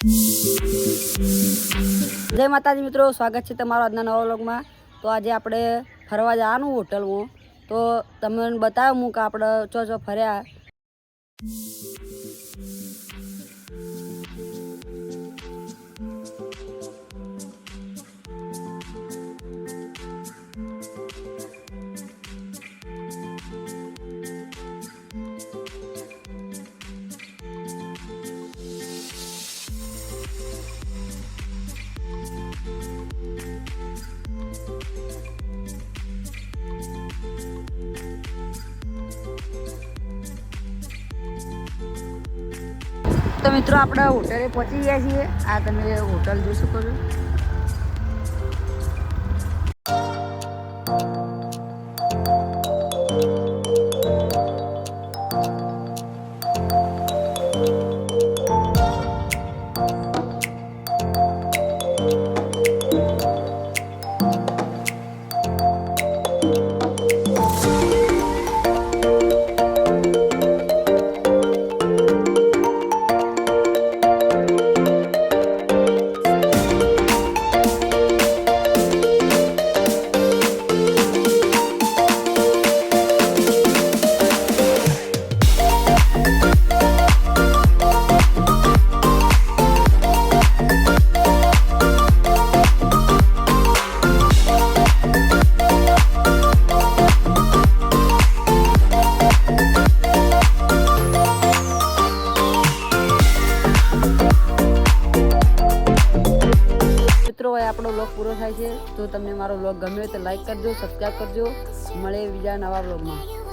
જય માતાજી મિત્રો, સ્વાગત છે તમારો આજના નવા વ્લોગમાં। તો આજે આપણે ફરવા જવાનું હોટલમાં, તો તમને બતાવું કે આપણે ચો ફર્યા। तो मित्रों આપણે હોટલે પહોંચી ગયા છીએ। આ તમે હોટલ જોઈ શકો છો। આપણો વ્લોગ પૂરો થાય છે। તો તમને મારો વ્લોગ ગમ્યો તો લાઈક કરજો, સબસ્ક્રાઈબ કરજો। મળે બીજા નવા વ્લોગમાં।